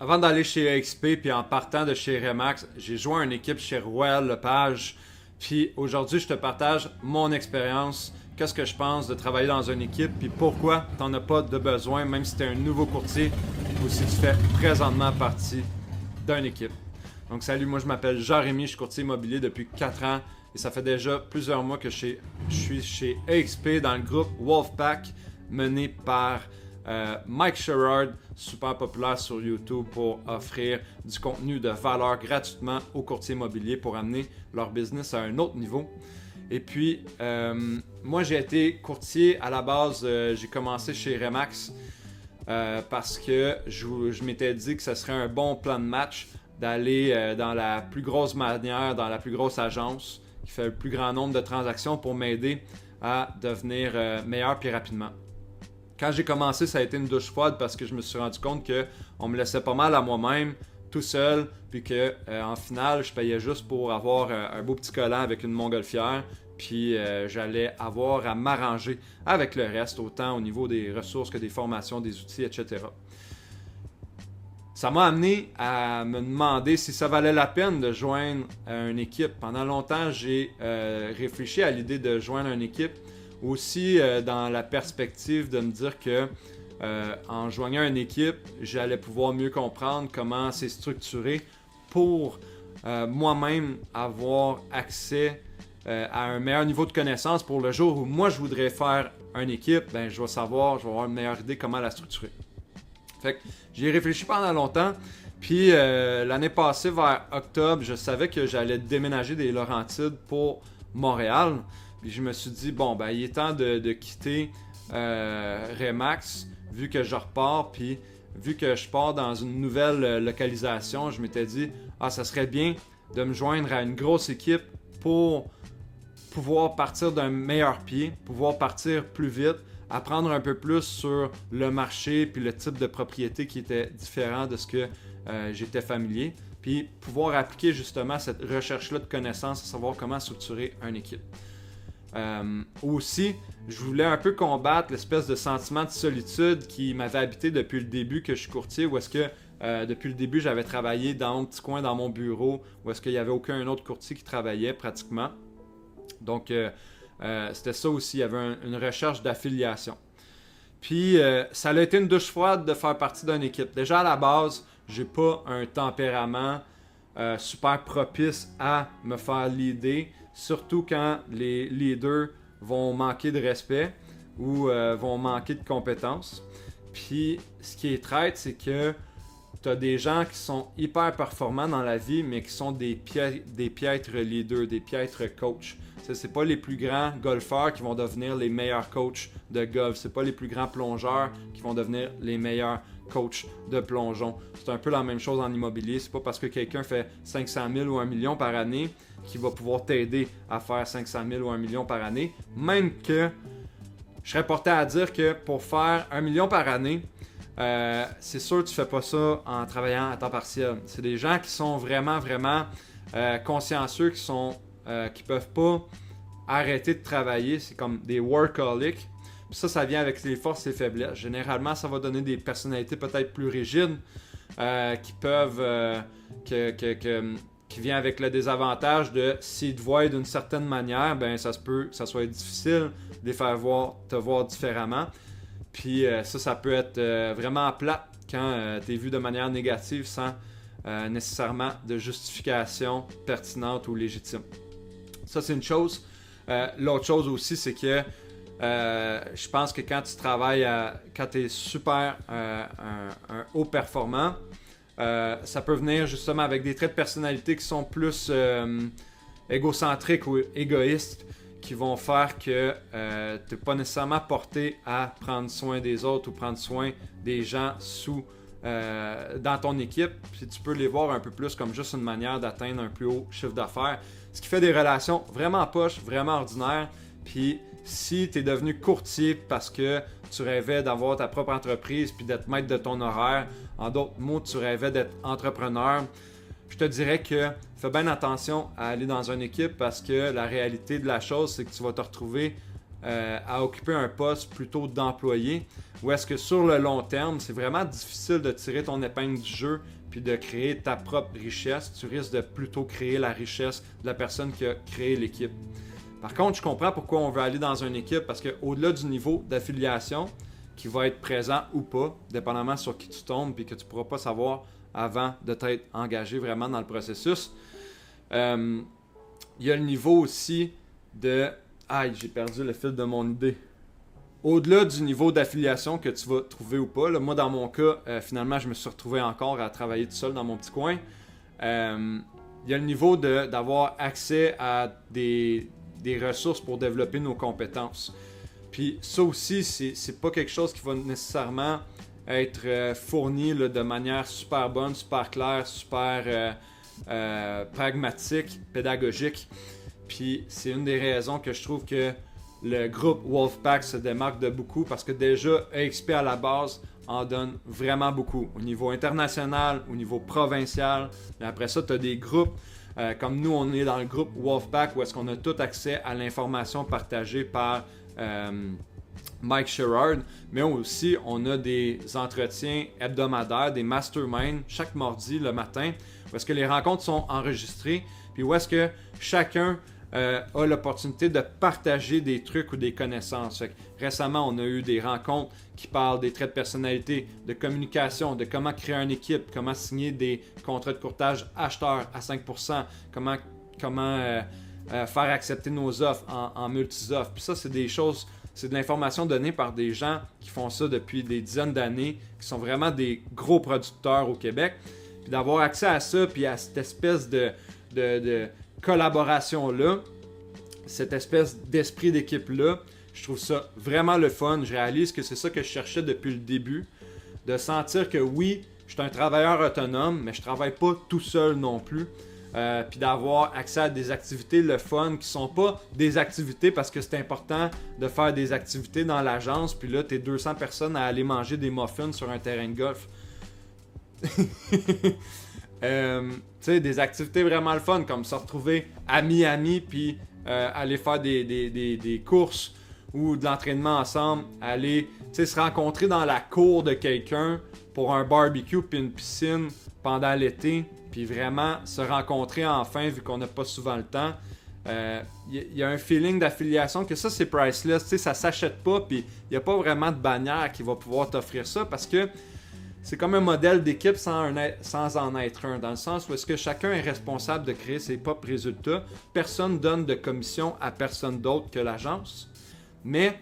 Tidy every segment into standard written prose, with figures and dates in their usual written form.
Avant d'aller chez EXP puis en partant de chez Remax, j'ai joint une équipe chez Royal Lepage. Puis aujourd'hui, je te partage mon expérience, qu'est-ce que je pense de travailler dans une équipe, puis pourquoi tu n'en as pas de besoin, même si tu es un nouveau courtier ou si tu fais présentement partie d'une équipe. Donc salut, moi je m'appelle Jean-Rémy, je suis courtier immobilier depuis 4 ans et ça fait déjà plusieurs mois que je suis chez EXP dans le groupe Wolfpack mené par Mike Sherrard, super populaire sur YouTube pour offrir du contenu de valeur gratuitement aux courtiers immobiliers pour amener leur business à un autre niveau. Et puis, moi j'ai été courtier à la base, j'ai commencé chez Remax parce que je m'étais dit que ce serait un bon plan de match d'aller dans la plus grosse manière, dans la plus grosse agence qui fait le plus grand nombre de transactions pour m'aider à devenir meilleur plus rapidement. Quand j'ai commencé, ça a été une douche froide parce que je me suis rendu compte qu'on me laissait pas mal à moi-même, tout seul, puis que en finale, je payais juste pour avoir un beau petit collant avec une montgolfière, puis j'allais avoir à m'arranger avec le reste, autant au niveau des ressources que des formations, des outils, etc. Ça m'a amené à me demander si ça valait la peine de joindre une équipe. Pendant longtemps, j'ai réfléchi à l'idée de joindre une équipe. Aussi dans la perspective de me dire que en joignant une équipe, j'allais pouvoir mieux comprendre comment c'est structuré pour moi-même avoir accès à un meilleur niveau de connaissance pour le jour où moi je voudrais faire une équipe, ben, je vais avoir une meilleure idée comment la structurer. Fait que j'y ai réfléchi pendant longtemps, puis l'année passée vers octobre, je savais que j'allais déménager des Laurentides pour Montréal. Puis je me suis dit, bon, ben, il est temps de quitter Remax, vu que je repars, puis vu que je pars dans une nouvelle localisation, je m'étais dit, ça serait bien de me joindre à une grosse équipe pour pouvoir partir d'un meilleur pied, pouvoir partir plus vite, apprendre un peu plus sur le marché, puis le type de propriété qui était différent de ce que j'étais familier, puis pouvoir appliquer justement cette recherche-là de connaissances, à savoir comment structurer une équipe. Aussi, je voulais un peu combattre l'espèce de sentiment de solitude qui m'avait habité depuis le début que je suis courtier, où est-ce que depuis le début j'avais travaillé dans mon petit coin, dans mon bureau, où est-ce qu'il n'y avait aucun autre courtier qui travaillait pratiquement. Donc c'était ça aussi, il y avait une recherche d'affiliation. Puis ça a été une douche froide de faire partie d'une équipe. Déjà à la base, j'ai pas un tempérament super propice à me faire leader, surtout quand les leaders vont manquer de respect ou vont manquer de compétences. Puis ce qui est traite, c'est que tu as des gens qui sont hyper performants dans la vie, mais qui sont des piètres leaders, des piètres coachs. C'est pas les plus grands golfeurs qui vont devenir les meilleurs coachs de golf. C'est pas les plus grands plongeurs qui vont devenir les meilleurs coach de plongeon. C'est un peu la même chose en immobilier. C'est pas parce que quelqu'un fait 500 000 ou 1 million par année qu'il va pouvoir t'aider à faire 500 000 ou 1 million par année. Même que je serais porté à dire que pour faire 1 million par année, c'est sûr que tu fais pas ça en travaillant à temps partiel. C'est des gens qui sont vraiment consciencieux, qui peuvent pas arrêter de travailler. C'est comme des workaholics. Puis ça vient avec les forces et les faiblesses. Généralement, ça va donner des personnalités peut-être plus rigides qui peuvent... qui vient avec le désavantage de s'ils te voient d'une certaine manière, ben ça se peut que ça soit difficile de les faire te voir différemment. Puis ça peut être vraiment plate quand tu es vu de manière négative sans nécessairement de justification pertinente ou légitime. Ça, c'est une chose. L'autre chose aussi, c'est que je pense que quand tu travailles, quand tu es super un haut performant, ça peut venir justement avec des traits de personnalité qui sont plus égocentriques ou égoïstes, qui vont faire que tu n'es pas nécessairement porté à prendre soin des autres ou prendre soin des gens dans ton équipe. Puis tu peux les voir un peu plus comme juste une manière d'atteindre un plus haut chiffre d'affaires. Ce qui fait des relations vraiment poches, vraiment ordinaires. Puis si tu es devenu courtier parce que tu rêvais d'avoir ta propre entreprise puis d'être maître de ton horaire, en d'autres mots, tu rêvais d'être entrepreneur, je te dirais que fais bien attention à aller dans une équipe parce que la réalité de la chose, c'est que tu vas te retrouver à occuper un poste plutôt d'employé, ou est-ce que sur le long terme, c'est vraiment difficile de tirer ton épingle du jeu puis de créer ta propre richesse, tu risques de plutôt créer la richesse de la personne qui a créé l'équipe. Par contre, je comprends pourquoi on veut aller dans une équipe, parce qu'au-delà du niveau d'affiliation, qui va être présent ou pas, dépendamment sur qui tu tombes, puis que tu ne pourras pas savoir avant de t'être engagé vraiment dans le processus, il y a le niveau aussi de... Aïe, j'ai perdu le fil de mon idée. Au-delà du niveau d'affiliation que tu vas trouver ou pas, là, moi dans mon cas, finalement je me suis retrouvé encore à travailler tout seul dans mon petit coin. Il y a le niveau d'avoir accès à des ressources pour développer nos compétences. Puis ça aussi, c'est pas quelque chose qui va nécessairement être fourni là, de manière super bonne, super claire, super pragmatique, pédagogique. Puis c'est une des raisons que je trouve que le groupe Wolfpack se démarque de beaucoup, parce que déjà EXP à la base en donne vraiment beaucoup au niveau international, au niveau provincial. Et après ça, tu as des groupes comme nous, on est dans le groupe Wolfpack où est-ce qu'on a tout accès à l'information partagée par Mike Sherrard, mais aussi on a des entretiens hebdomadaires, des masterminds chaque mardi le matin, où est-ce que les rencontres sont enregistrées, puis où est-ce que chacun a l'opportunité de partager des trucs ou des connaissances. Fait que récemment, on a eu des rencontres qui parlent des traits de personnalité, de communication, de comment créer une équipe, comment signer des contrats de courtage acheteurs à 5%, comment faire accepter nos offres en multi-offres. Puis ça, c'est des choses, c'est de l'information donnée par des gens qui font ça depuis des dizaines d'années, qui sont vraiment des gros producteurs au Québec. Puis d'avoir accès à ça, puis à cette espèce de collaboration-là, cette espèce d'esprit d'équipe-là, je trouve ça vraiment le fun. Je réalise que c'est ça que je cherchais depuis le début, de sentir que oui, je suis un travailleur autonome, mais je travaille pas tout seul non plus. Puis d'avoir accès à des activités le fun qui sont pas des activités parce que c'est important de faire des activités dans l'agence, puis là, t'es 200 personnes à aller manger des muffins sur un terrain de golf. Tu sais, des activités vraiment le fun, comme se retrouver à Miami puis aller faire des courses ou de l'entraînement ensemble, aller se rencontrer dans la cour de quelqu'un pour un barbecue puis une piscine pendant l'été, puis vraiment se rencontrer enfin vu qu'on n'a pas souvent le temps. Y a un feeling d'affiliation que ça c'est priceless, tu sais, ça s'achète pas, puis il n'y a pas vraiment de bannière qui va pouvoir t'offrir ça, parce que c'est comme un modèle d'équipe sans en être un, dans le sens où est-ce que chacun est responsable de créer ses propres résultats. Personne donne de commission à personne d'autre que l'agence. Mais,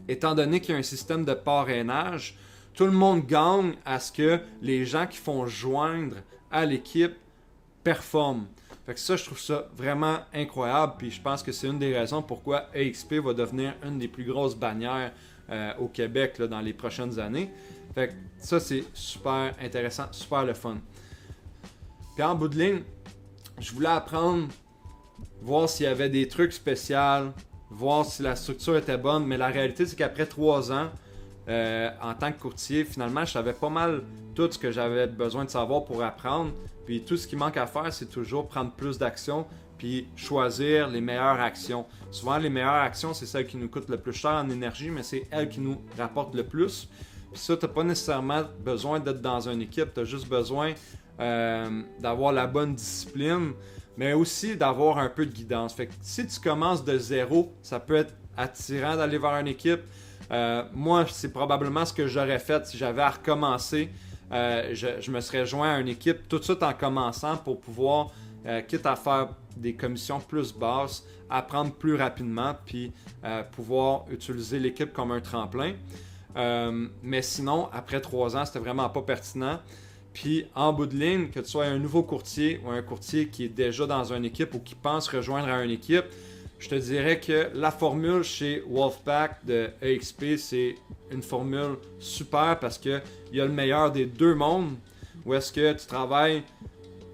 étant donné qu'il y a un système de parrainage, tout le monde gagne à ce que les gens qui font joindre à l'équipe performent. Fait que ça, je trouve ça vraiment incroyable. Puis je pense que c'est une des raisons pourquoi EXP va devenir une des plus grosses bannières au Québec là, dans les prochaines années. Fait que ça, c'est super intéressant, super le fun. Puis en bout de ligne, je voulais apprendre, voir s'il y avait des trucs spéciaux, voir si la structure était bonne, mais la réalité, c'est qu'après 3 ans, en tant que courtier, finalement, je savais pas mal tout ce que j'avais besoin de savoir pour apprendre. Puis tout ce qui manque à faire, c'est toujours prendre plus d'actions, puis choisir les meilleures actions. Souvent, les meilleures actions, c'est celles qui nous coûtent le plus cher en énergie, mais c'est elles qui nous rapportent le plus. Puis ça, tu n'as pas nécessairement besoin d'être dans une équipe, tu as juste besoin d'avoir la bonne discipline, mais aussi d'avoir un peu de guidance. Fait que si tu commences de zéro, ça peut être attirant d'aller vers une équipe. Moi, c'est probablement ce que j'aurais fait si j'avais à recommencer. Je me serais joint à une équipe tout de suite en commençant pour pouvoir, quitte à faire des commissions plus basses, apprendre plus rapidement, puis pouvoir utiliser l'équipe comme un tremplin. Mais sinon, après 3 ans, c'était vraiment pas pertinent. Puis en bout de ligne, que tu sois un nouveau courtier ou un courtier qui est déjà dans une équipe ou qui pense rejoindre à une équipe, je te dirais que la formule chez Wolfpack de EXP, c'est une formule super parce qu'il y a le meilleur des deux mondes, où est-ce que tu travailles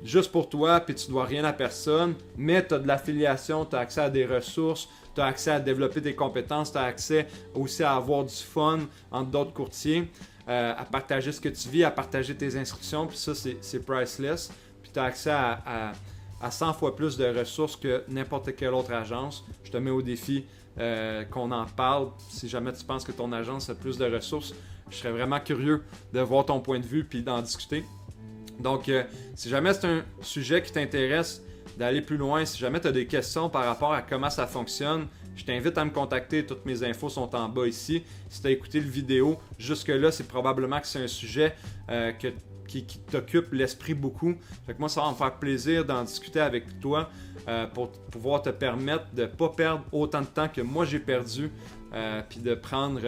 juste pour toi puis tu dois rien à personne, mais tu as de l'affiliation, tu as accès à des ressources, tu as accès à développer tes compétences, tu as accès aussi à avoir du fun entre d'autres courtiers, à partager ce que tu vis, à partager tes instructions, puis ça c'est priceless. Puis tu as accès à 100 fois plus de ressources que n'importe quelle autre agence. Je te mets au défi qu'on en parle. Si jamais tu penses que ton agence a plus de ressources, je serais vraiment curieux de voir ton point de vue puis d'en discuter. Donc, si jamais c'est un sujet qui t'intéresse, d'aller plus loin, si jamais tu as des questions par rapport à comment ça fonctionne, je t'invite à me contacter. Toutes mes infos sont en bas ici. Si tu as écouté le vidéo, jusque-là, c'est probablement que c'est un sujet qui t'occupe l'esprit beaucoup. Fait que moi, ça va me faire plaisir d'en discuter avec toi pour pouvoir te permettre de ne pas perdre autant de temps que moi j'ai perdu, puis de prendre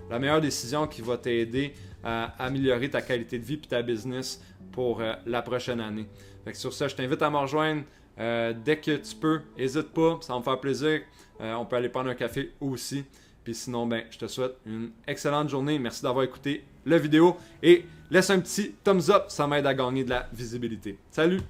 la meilleure décision qui va t'aider à améliorer ta qualité de vie et ta business pour la prochaine année. Fait que sur ça, je t'invite à me rejoindre dès que tu peux. N'hésite pas, ça va me faire plaisir. On peut aller prendre un café aussi. Puis sinon, je te souhaite une excellente journée. Merci d'avoir écouté la vidéo et laisse un petit thumbs up, ça m'aide à gagner de la visibilité. Salut!